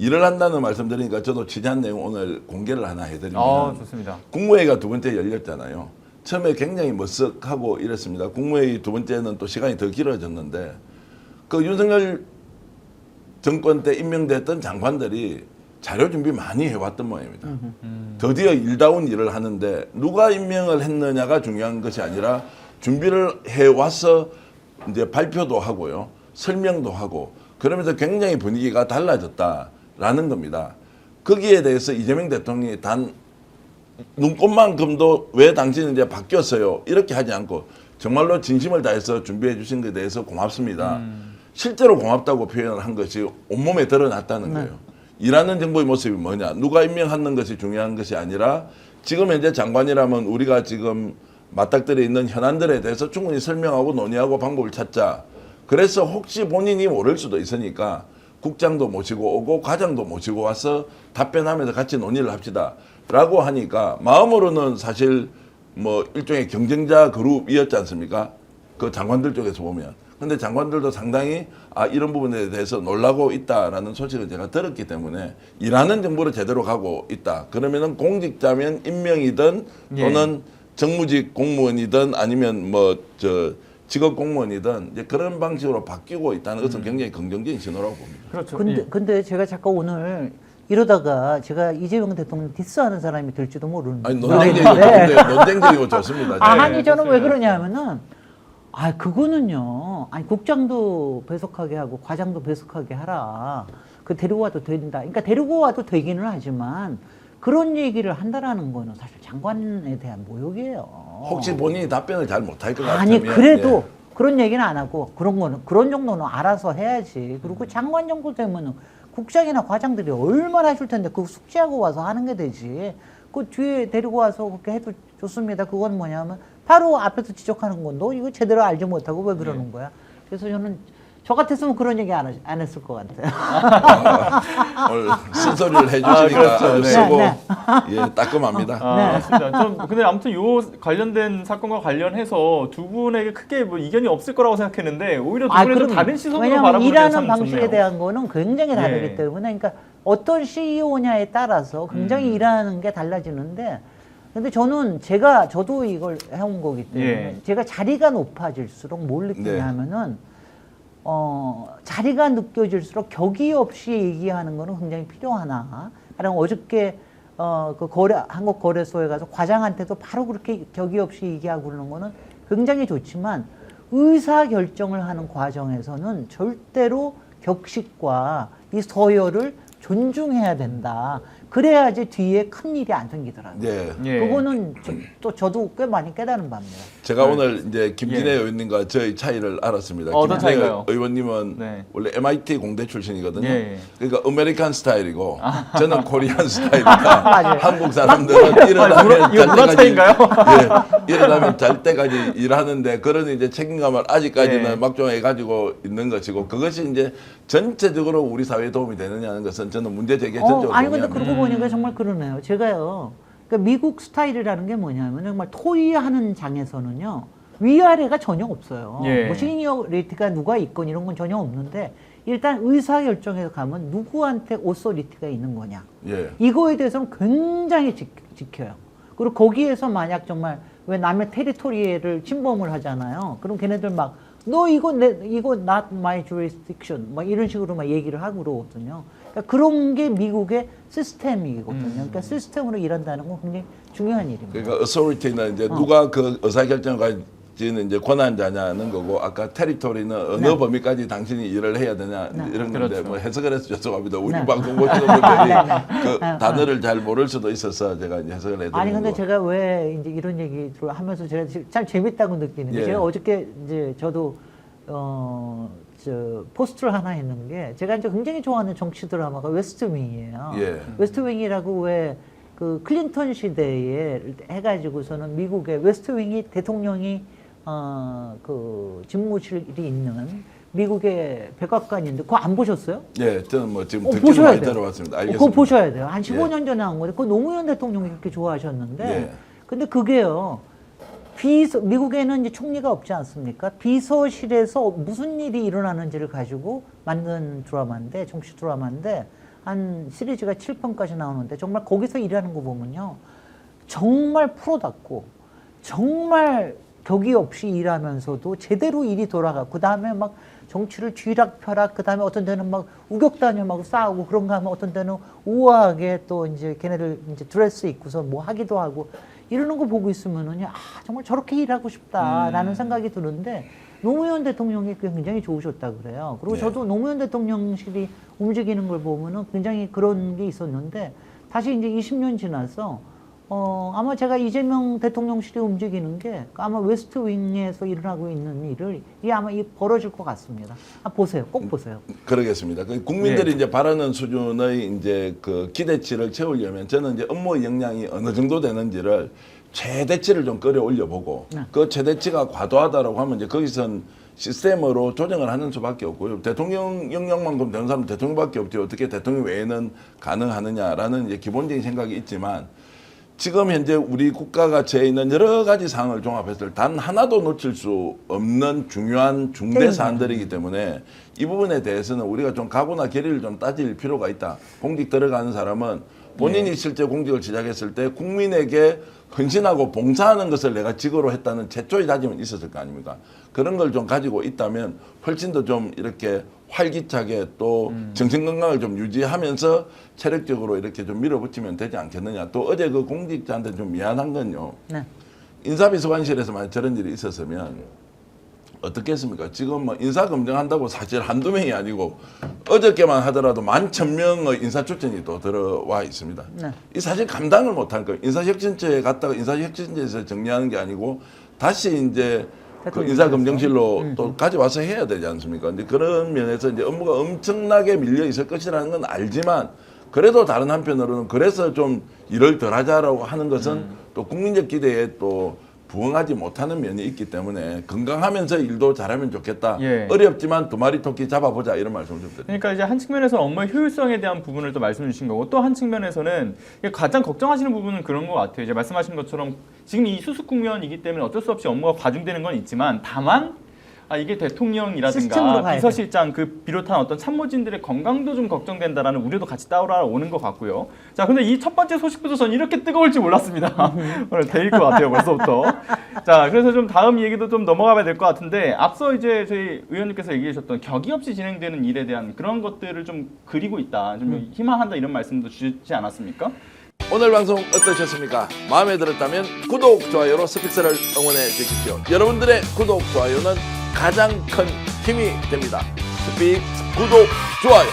일을 한다는 말씀드리니까 저도 취재한 내용 오늘 공개를 하나 해드리면 좋습니다. 국무회의가 두 번째 열렸잖아요. 처음에 굉장히 머쓱하고 이랬습니다. 국무회의 두 번째는 또 시간이 더 길어졌는데 그 윤석열 정권 때 임명됐던 장관들이 자료 준비 많이 해왔던 모양입니다. 드디어 일다운 일을 하는데 누가 임명을 했느냐가 중요한 것이 아니라 준비를 해와서 이제 발표도 하고요. 설명도 하고 그러면서 굉장히 분위기가 달라졌다라는 겁니다. 거기에 대해서 이재명 대통령이 단 눈꽃만큼도 왜 당신은 이제 바뀌었어요 이렇게 하지 않고 정말로 진심을 다해서 준비해 주신 것에 대해서 고맙습니다. 실제로 고맙다고 표현을 한 것이 온몸에 드러났다는 거예요. 일하는 정부의 모습이 뭐냐. 누가 임명하는 것이 중요한 것이 아니라 지금 현재 장관이라면 우리가 지금 맞닥뜨려 있는 현안들에 대해서 충분히 설명하고 논의하고 방법을 찾자. 그래서 혹시 본인이 모를 수도 있으니까 국장도 모시고 오고 과장도 모시고 와서 답변하면서 같이 논의를 합시다. 라고 하니까 마음으로는 사실 뭐 일종의 경쟁자 그룹이었지 않습니까? 그 장관들 쪽에서 보면. 근데 장관들도 상당히 이런 부분에 대해서 놀라고 있다라는 소식을 제가 들었기 때문에 일하는 정부로 제대로 가고 있다. 그러면은 공직자면 임명이든 또는 정무직 공무원이든 아니면 뭐 직업 공무원이든 이제 그런 방식으로 바뀌고 있다는 것은 굉장히 긍정적인 신호라고 봅니다. 그렇죠. 근데 제가 잠깐 오늘 이러다가 제가 이재명 대통령 디스하는 사람이 될지도 모르는. 아니 논쟁적이고 좋습니다. 아니 저는 왜 그러냐면은 그거는요. 국장도 배석하게 하고 과장도 배석하게 하라. 그 데리고 와도 된다. 그러니까 데리고 와도 되기는 하지만 그런 얘기를 한다라는 거는 사실 장관에 대한 모욕이에요. 혹시 본인이 답변을 잘 못할 것 같으면 아니 그래도 그런 얘기는 안 하고 그런 정도는 알아서 해야지. 그리고 장관 정도 되면은 국장이나 과장들이 얼마나 해줄 텐데 그거 숙지하고 와서 하는 게 되지. 그 뒤에 데리고 와서 그렇게 해도 좋습니다. 그건 뭐냐면 바로 앞에서 지적하는 건 너 이거 제대로 알지 못하고 왜 그러는 거야. 그래서 저는 저 같았으면 그런 얘기 안 했을 것 같아요. 오늘 쓴소리를 해주시니까 그렇죠. 아주 네. 쓰고 네. 따끔합니다. 맞습니다. 좀 근데 아무튼 요 관련된 사건과 관련해서 두 분에게 크게 뭐 이견이 없을 거라고 생각했는데 오히려 두 분이 좀 다른 시선으로 왜냐하면 바라보는 게 일하는 참 방식에 좋네요. 대한 거는 굉장히 다르기 예. 때문에 그러니까 어떤 CEO냐에 따라서 굉장히 일하는 게 달라지는데 근데 저도 이걸 해온 거기 때문에 제가 자리가 높아질수록 뭘 느끼냐면은 자리가 느껴질수록 격의 없이 얘기하는 거는 굉장히 필요하나. 가령 어저께 한국거래소에 가서 과장한테도 바로 그렇게 격의 없이 얘기하고 그러는 거는 굉장히 좋지만 의사 결정을 하는 과정에서는 절대로 격식과 이 서열을 존중해야 된다. 그래야지 뒤에 큰 일이 안 생기더라고요. 네. 그거는 저도 꽤 많이 깨달은 바입니다. 제가 오늘 이제 김진애 의원님과 저희 차이를 알았습니다. 어떤 김진애 차이가요? 의원님은 원래 MIT 공대 출신이거든요. 그러니까 아메리칸 스타일이고 저는 코리안 스타일이니까 한국 사람들은 일어나면 잘 때까지 일하는데 그런 이제 책임감을 아직까지는 막중하게 가지고 있는 것이고 그것이 이제 전체적으로 우리 사회에 도움이 되느냐는 것은 저는 문제 제기에 전적으로 아니 근데 동의합니다. 그러고 보니까 정말 그러네요. 제가요. 그러니까 미국 스타일이라는 게 뭐냐면 정말 토의하는 장에서는요. 위아래가 전혀 없어요. 뭐 시니어리티가 누가 있건 이런 건 전혀 없는데 일단 의사결정에서 가면 누구한테 오소리티가 있는 거냐. 이거에 대해서는 굉장히 지켜요. 그리고 거기에서 만약 정말 왜 남의 테리토리를 침범을 하잖아요. 그럼 걔네들 막 너 이거 not my jurisdiction 막 이런 식으로 막 얘기를 하고 그러거든요. 그러니까 그런 게 미국의 시스템이거든요. 그러니까 시스템으로 일한다는 건 굉장히 중요한 일입니다. 그러니까 authority는 이제 누가 그 의사결정을 가지는 이제 권한자냐는 거고 아까 테리토리는 어느 범위까지 당신이 일을 해야 되냐 이런 건데 뭐 해석을 해서 죄송합니다. 우리 방송 보시는 분들이 그 단어를 잘 모를 수도 있어서 제가 이제 해석을 해드리는 아니 근데 거. 제가 왜 이제 이런 얘기를 하면서 제가 참 재밌다고 느끼는 게 제가 어저께 이제 저도 포스트를 하나 했는 게 제가 이제 굉장히 좋아하는 정치 드라마가 웨스트윙이에요. 웨스트윙이라고 왜 그 클린턴 시대에 해가지고서는 미국의 웨스트윙이 대통령이 그 집무실이 있는 미국의 백악관인데 그거 안 보셨어요? 네, 저는 뭐 지금 듣기는 많이 들어봤습니다. 알겠습니다. 그거 보셔야 돼요. 한 15년 전에 나온 건데 그거 노무현 대통령이 그렇게 좋아하셨는데 근데 그게요. 미국에는 이제 총리가 없지 않습니까? 비서실에서 무슨 일이 일어나는지를 가지고 만든 드라마인데 정치 드라마인데 한 시리즈가 7편까지 나오는데 정말 거기서 일하는 거 보면요. 정말 프로답고 정말 격이 없이 일하면서도 제대로 일이 돌아가고 그다음에 막 정치를 쥐락펴락 그다음에 어떤 데는 막 우격다녀 싸우고 그런가 하면 어떤 데는 우아하게 또 이제 걔네들 이제 드레스 입고서 뭐 하기도 하고 이러는 거 보고 있으면은요. 아, 정말 저렇게 일하고 싶다라는 생각이 드는데 노무현 대통령이 굉장히 좋으셨다 그래요. 그리고 네. 저도 노무현 대통령실이 움직이는 걸 보면은 굉장히 그런 게 있었는데 다시 이제 20년 지나서 아마 제가 이재명 대통령실이 움직이는 게 아마 웨스트 윙에서 일어나고 있는 일을 이게 아마 벌어질 것 같습니다. 보세요. 꼭 보세요. 그러겠습니다. 그 국민들이 네. 이제 바라는 수준의 이제 그 기대치를 채우려면 저는 이제 업무 역량이 어느 정도 되는지를 최대치를 좀 끌어올려 보고 네. 그 최대치가 과도하다라고 하면 이제 거기선 시스템으로 조정을 하는 수밖에 없고요. 대통령 영역만큼 되는 사람은 대통령밖에 없지 어떻게 대통령 외에는 가능하느냐라는 이제 기본적인 생각이 있지만 지금 현재 우리 국가가 처해 있는 여러 가지 사항을 종합했을 때 단 하나도 놓칠 수 없는 중요한 중대 사안들이기 때문에 이 부분에 대해서는 우리가 좀 각오나 결의를 좀 따질 필요가 있다. 공직 들어가는 사람은 본인이 실제 공직을 시작했을 때 국민에게 헌신하고 봉사하는 것을 내가 직업으로 했다는 최초의 다짐은 있었을 거 아닙니까? 그런 걸 좀 가지고 있다면 훨씬 더 좀 이렇게 활기차게 또 정신건강을 좀 유지하면서 체력적으로 이렇게 좀 밀어붙이면 되지 않겠느냐. 또 어제 그 공직자한테 좀 미안한 건요. 네. 인사비서관실에서 만약 저런 일이 있었으면 어떻겠습니까? 지금 뭐 인사 검증한다고 사실 한두 명이 아니고 어저께만 하더라도 11,000명의 인사 추천이 또 들어와 있습니다. 네. 이 사실 감당을 못할 거예요. 인사혁신처에 갔다가 인사혁신처에서 정리하는 게 아니고 다시 이제 그 인사검증실로 또 가져와서 해야 되지 않습니까? 근데 그런 면에서 이제 업무가 엄청나게 밀려 있을 것이라는 건 알지만 그래도 다른 한편으로는 그래서 좀 일을 덜 하자라고 하는 것은 또 국민적 기대에 또 부응하지 못하는 면이 있기 때문에 건강하면서 일도 잘하면 좋겠다. 예. 어렵지만 두 마리 토끼 잡아보자 이런 말씀을 좀 드립니다. 그러니까 이제 한 측면에서 업무의 효율성에 대한 부분을 또 말씀해 주신 거고 또 한 측면에서는 가장 걱정하시는 부분은 그런 것 같아요. 이제 말씀하신 것처럼 지금 이 수습 국면이기 때문에 어쩔 수 없이 업무가 과중되는 건 있지만 다만 이게 시스템으로 대통령이라든가 가야 비서실장 그 비롯한 어떤 참모진들의 건강도 좀 걱정된다라는 우려도 같이 따라오는 것 같고요. 자, 근데 이 첫 번째 소식부터 전 이렇게 뜨거울지 몰랐습니다. 오늘 데일 것 같아요, 벌써부터. 자, 그래서 좀 다음 얘기도 좀 넘어가야 될 것 같은데 앞서 이제 저희 의원님께서 얘기해 주셨던 격이 없이 진행되는 일에 대한 그런 것들을 좀 그리고 있다, 좀 희망한다 이런 말씀도 주시지 않았습니까? 오늘 방송 어떠셨습니까? 마음에 들었다면 구독, 좋아요로 스픽스를 응원해 주십시오. 여러분들의 구독, 좋아요는 가장 큰 힘이 됩니다. 스픽스 구독, 좋아요.